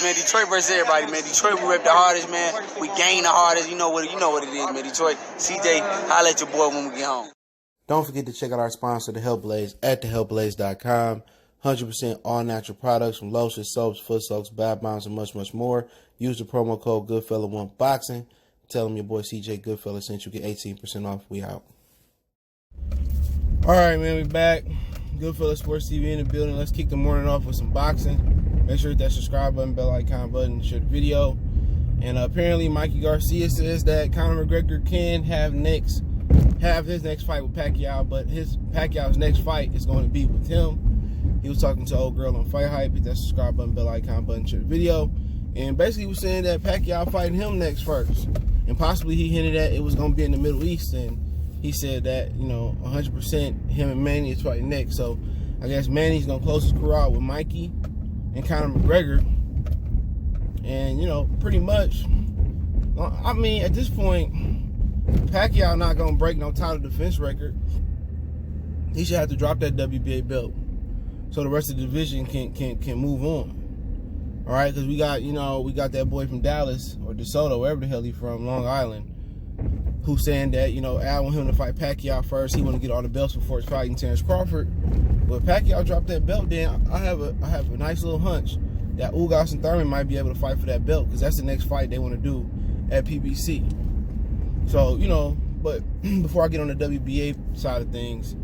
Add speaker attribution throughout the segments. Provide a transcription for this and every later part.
Speaker 1: man. Detroit versus everybody, man. Detroit, we rep the hardest, man. We gain the hardest. You know what it is, man. Detroit, CJ, holla at your boy when we get home.
Speaker 2: Don't forget to check out our sponsor, The Health Blaze, at thehealthblaze.com. 100% all natural products from lotions, soaps, foot soaks, bath bombs, and much, much more. Use the promo code Goodfella1Boxing. Tell them your boy CJ Goodfella sent you. Get 18% off. We out. All right, man, we back. Goodfella Sports TV in the building. Let's kick the morning off with some boxing. Make sure to hit that subscribe button, bell icon button, share the video. And apparently Mikey Garcia says that Conor McGregor can have his next fight with Pacquiao, but Pacquiao's next fight is going to be with him. He was talking to old girl on Fight Hype. Hit that subscribe button, bell icon button, share the video. And basically he was saying that Pacquiao fighting him next first. And possibly he hinted that it was going to be in the Middle East, and he said that, 100% him and Manny is fighting next. So I guess Manny's going to close his career out with Mikey and Conor McGregor. And, pretty much, I mean, at this point, Pacquiao not going to break no title defense record. He should have to drop that WBA belt so the rest of the division can move on. All right, because we got that boy from Dallas or DeSoto, wherever the hell he's from, Long Island, who's saying that, I want him to fight Pacquiao first. He want to get all the belts before he's fighting Terrence Crawford. But Pacquiao dropped that belt, then I have a nice little hunch that Ugas and Thurman might be able to fight for that belt, because that's the next fight they want to do at PBC. So, but before I get on the WBA side of things,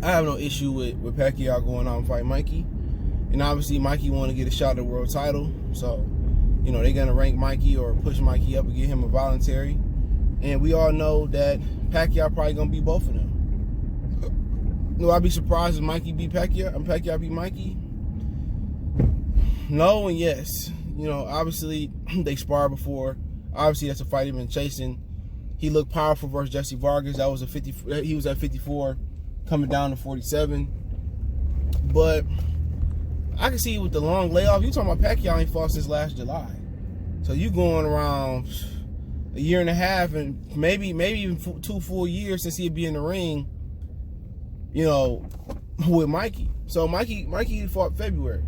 Speaker 2: I have no issue with Pacquiao going out and fight Mikey. And obviously Mikey want to get a shot at the world title. So, they're going to rank Mikey or push Mikey up and get him a voluntary. And we all know that Pacquiao probably going to beat both of them. No, I'd be surprised if Mikey beat Pacquiao and Pacquiao beat Mikey. No and yes. Obviously they sparred before. Obviously that's a fight he's been chasing. He looked powerful versus Jesse Vargas. That was he was at 54, coming down to 47. But I can see with the long layoff, you talking about Pacquiao ain't fought since last July. So you going around a year and a half and maybe even 2 full years since he'd be in the ring, with Mikey. So Mikey fought February.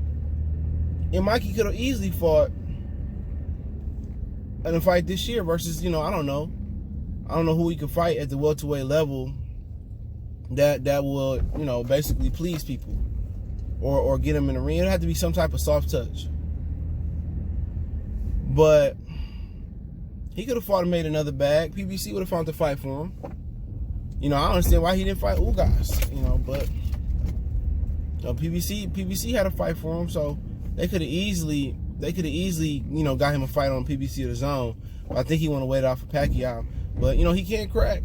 Speaker 2: And Mikey could have easily fought in a fight this year versus, I don't know who he could fight at the welterweight level that will, basically please people. Or get him in the ring. It'd have to be some type of soft touch. But he could have fought and made another bag. PBC would have found the fight for him. I understand why he didn't fight Ugas. But PBC had a fight for him, so they could have easily, got him a fight on PBC or the Zone. But I think he want to wait out for Pacquiao. But he can't crack.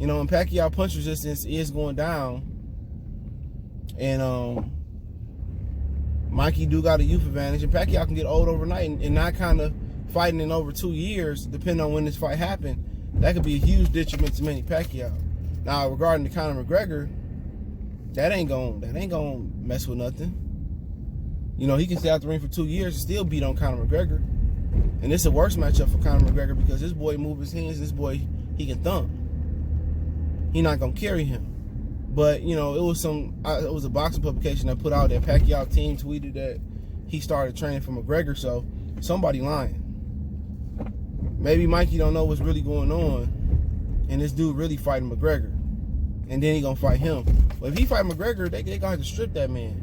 Speaker 2: And Pacquiao punch resistance is going down. And Mikey do got a youth advantage, and Pacquiao can get old overnight and not kind of fighting in over 2 years, depending on when this fight happened. That could be a huge detriment to Manny Pacquiao. Now, regarding to Conor McGregor, that ain't gonna mess with nothing. He can stay out the ring for 2 years and still beat on Conor McGregor. And it's a worse matchup for Conor McGregor because this boy move his hands, this boy, he can thump. He not gonna carry him. But, it was a boxing publication that put out that Pacquiao team tweeted that he started training for McGregor, so somebody lying. Maybe Mikey don't know what's really going on, and this dude really fighting McGregor. And then he gonna fight him. But if he fight McGregor, they gonna have to strip that man.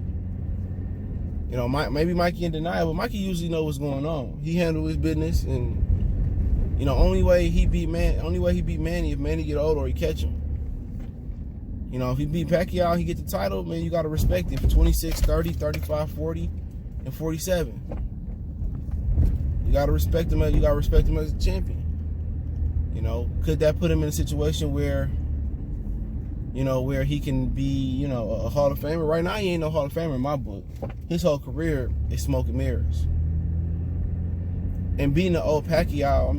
Speaker 2: Maybe Mikey in denial, but Mikey usually know what's going on. He handled his business, and, only way he beat Manny if Manny get old or he catch him. If he beat Pacquiao, he get the title, man, you got to respect it for 26, 30, 35, 40, and 47. You got to respect him. You got to respect him as a champion. Could that put him in a situation where, where he can be, a Hall of Famer? Right now, he ain't no Hall of Famer in my book. His whole career is smoke and mirrors. And beating the old Pacquiao,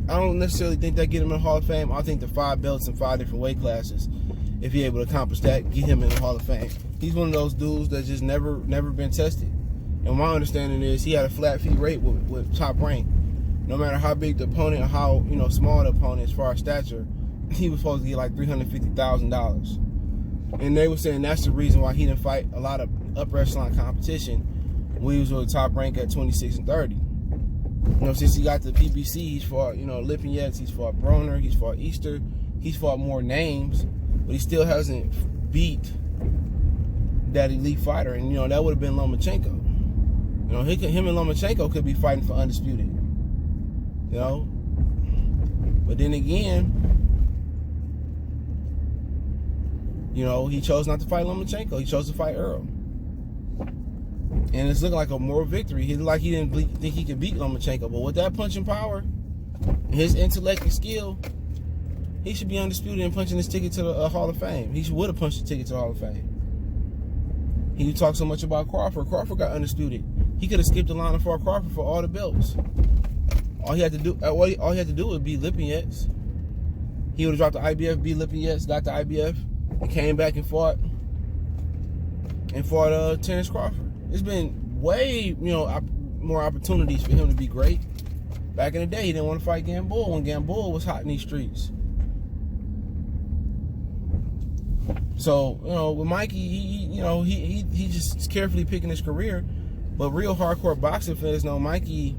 Speaker 2: I don't necessarily think that get him in the Hall of Fame. I think the 5 belts in 5 different weight classes, if he's able to accomplish that, get him in the Hall of Fame. He's one of those dudes that's just never been tested. And my understanding is he had a flat fee rate with Top Rank. No matter how big the opponent or how small the opponent as far as stature, he was supposed to get like $350,000. And they were saying that's the reason why he didn't fight a lot of upper echelon competition, We was on the top rank at 26 and 30. You know, since he got the PBC, he's fought, you know, Lipinets, he's fought Broner, he's fought Easter, he's fought more names, but he still hasn't beat that elite fighter. And, you know, that would have been Lomachenko. You know, him and Lomachenko could be fighting for undisputed. You know? But then again, you know, he chose not to fight Lomachenko. He chose to fight Earl. And it's looking like a moral victory. He looked like he didn't think he could beat Lomachenko. But with that punching power, and his intellect and skill, he should be undisputed and punching his ticket to the Hall of Fame. He would have punched the ticket to the Hall of Fame. He talked so much about Crawford. Crawford got undisputed. He could have skipped the line and fought Crawford for all the belts. All he had to do was beat Lipinets. He would have dropped the IBF, beat Lipinets, got the IBF, and came back and fought Terrence Crawford. There's been way, you know, more opportunities for him to be great. Back in the day, he didn't want to fight Gamboa when Gamboa was hot in these streets. So, you know, with Mikey, he just carefully picking his career. But real hardcore boxing fans know Mikey,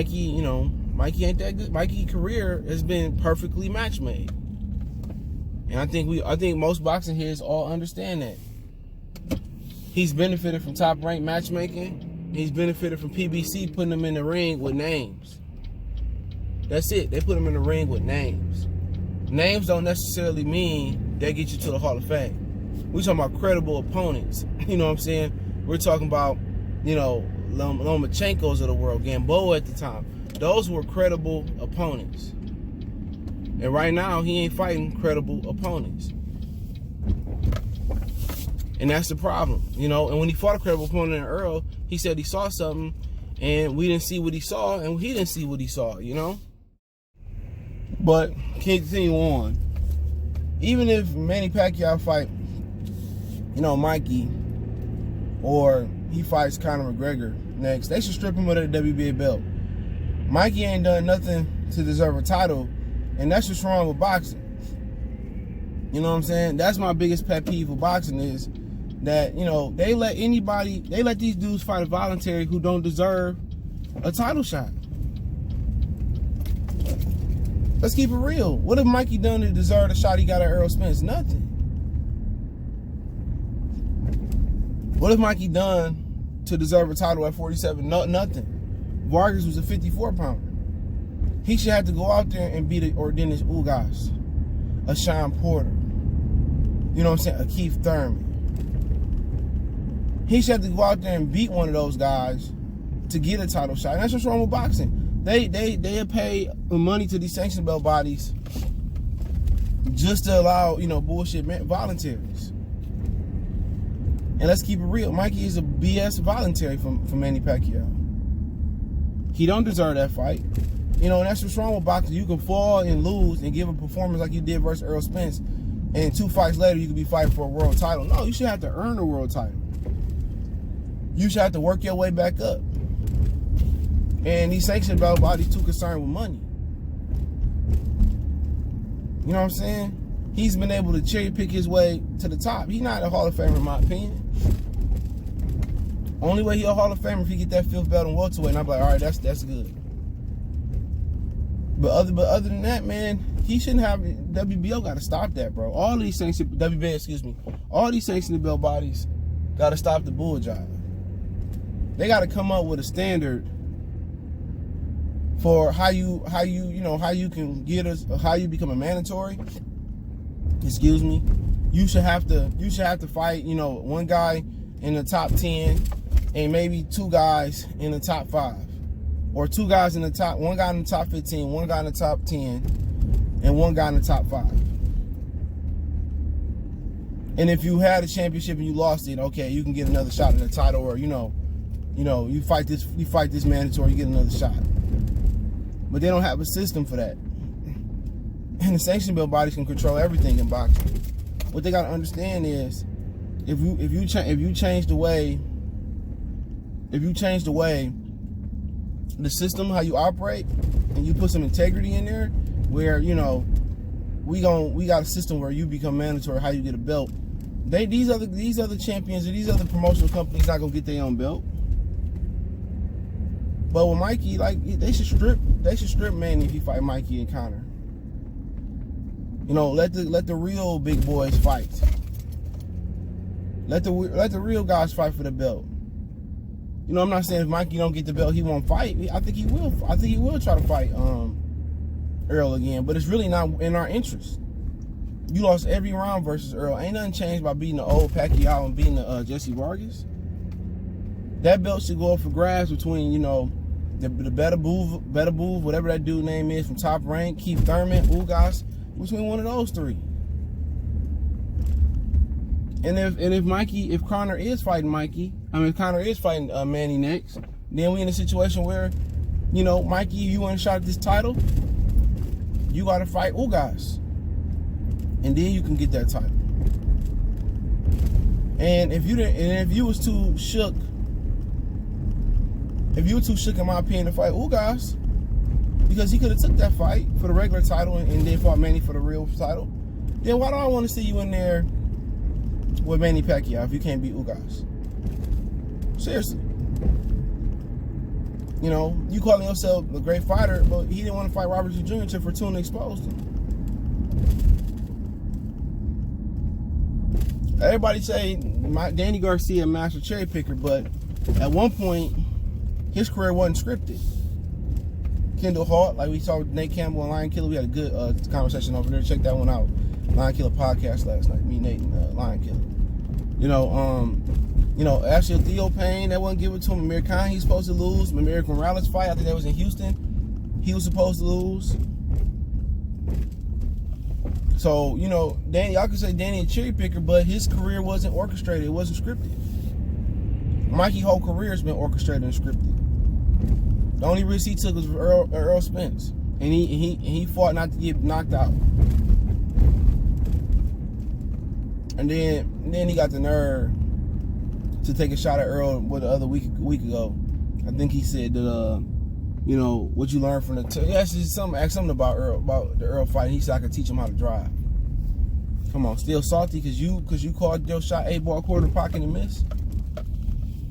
Speaker 2: you know, Mikey ain't that good. Mikey's career has been perfectly match made. And I think most boxing heads all understand that. He's benefited from top ranked matchmaking. He's benefited from PBC putting him in the ring with names. That's it. They put him in the ring with names. Names don't necessarily mean they get you to the Hall of Fame. We're talking about credible opponents. You know what I'm saying? We're talking about, you know, Lomachenkos of the world, Gamboa at the time. Those were credible opponents. And right now, he ain't fighting credible opponents. And that's the problem, you know. And when he fought a credible opponent in Earl, he said he saw something, and we didn't see what he saw, and he didn't see what he saw, you know. But continue on. Even if Manny Pacquiao fight, you know, Mikey, or he fights Conor McGregor next, they should strip him of the WBA belt. Mikey ain't done nothing to deserve a title, and that's what's wrong with boxing. You know what I'm saying? That's my biggest pet peeve of boxing is that, you know, they let these dudes fight a voluntary who don't deserve a title shot. Let's keep it real. What have Mikey done to deserve the shot he got at Errol Spence? Nothing. What have Mikey done to deserve a title at 47? Nothing. Vargas was a 54-pounder. He should have to go out there and beat a Ordenis Ugas, a Sean Porter, you know what I'm saying, a Keith Thurman. He should have to go out there and beat one of those guys to get a title shot. And that's what's wrong with boxing. They pay money to these sanction belt bodies just to allow, you know, bullshit voluntaries. And let's keep it real. Mikey is a BS voluntary from Manny Pacquiao. He don't deserve that fight. You know, and that's what's wrong with boxing. You can fall and lose and give a performance like you did versus Errol Spence, and 2 fights later you could be fighting for a world title. No, you should have to earn a world title. You should have to work your way back up. And these sanction belt bodies too concerned with money. You know what I'm saying? He's been able to cherry pick his way to the top. He's not a Hall of Famer in my opinion. Only way he's a Hall of Famer if he get that 5th belt in welterweight, and I'm like, all right, that's good. But other than that, man, he shouldn't have. WBO got to stop that, bro. All these all these sanctioned belt bodies got to stop the bull jive. They got to come up with a standard for how you can get us, how you become a mandatory. Excuse me. You should have to fight, you know, one guy in the top 10 and maybe 2 guys in the top 5. Or 2 guys in the top, 1 guy in the top 15, 1 guy in the top 10, and 1 guy in the top 5. And if you had a championship and you lost it, okay, you can get another shot at the title, or you fight this mandatory, you get another shot. But they don't have a system for that. And the sanction belt bodies can control everything in boxing. What they gotta understand is, if you change the way the system, how you operate, and you put some integrity in there, where, you know, we got a system where you become mandatory, how you get a belt, these other champions or these other promotional companies not gonna get their own belt. But with Mikey, like they should strip Manny if he fight Mikey and Conor. You know, let the real big boys fight. Let the real guys fight for the belt. You know, I'm not saying if Mikey don't get the belt, he won't fight. I think he will. I think he will try to fight Earl again. But it's really not in our interest. You lost every round versus Earl. Ain't nothing changed by beating the old Pacquiao and beating the Jesse Vargas. That belt should go up for grabs between, you know, the Better Boo, whatever that dude name is from Top Rank, Keith Thurman, Ugas, between one of those three. And if Conor is fighting Manny next, then we in a situation where, you know, Mikey, you want a shot at this title, you got to fight Ugas, and then you can get that title. And if you was too shook, in my opinion, to fight Ugas, because he could have took that fight for the regular title and then fought Manny for the real title, then why do I want to see you in there with Manny Pacquiao if you can't beat Ugas? Seriously. You know, you calling yourself a great fighter, but he didn't want to fight Robert Jr. until Fortuna exposed him. Everybody say Danny Garcia a master cherry picker, but at one point his career wasn't scripted. Kendall Hart, like we saw with Nate Campbell and Lion Killer, we had a good conversation over there. Check that one out. Lion Killer podcast last night. Me, Nate, and Lion Killer. You know, actually Theo Payne, that wasn't given to him. Amir Khan, he's supposed to lose. American Morales fight, I think that was in Houston. He was supposed to lose. So, you know, y'all can say Danny a cherry picker, but his career wasn't orchestrated. It wasn't scripted. Mikey's whole career has been orchestrated and scripted. The only risk he took was Earl Spence, and he fought not to get knocked out. And then he got the nerve to take a shot at Earl the other week ago. I think he said that you know, what you learned from the asked something about the Earl fight. He said I could teach him how to drive. Come on, still salty because you called your shot 8-ball quarter pocket and missed.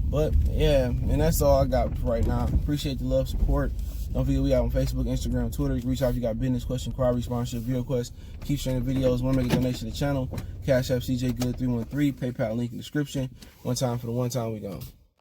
Speaker 2: But yeah, and that's all I got for right now. Appreciate the love, support. Don't forget we out on Facebook, Instagram, Twitter. You can reach out if you got business, question, inquiry, sponsorship, video requests. Keep sharing the videos. Want to make a donation to the channel? Cash App CJ Good 313. PayPal link in the description. One time for the one time we gone.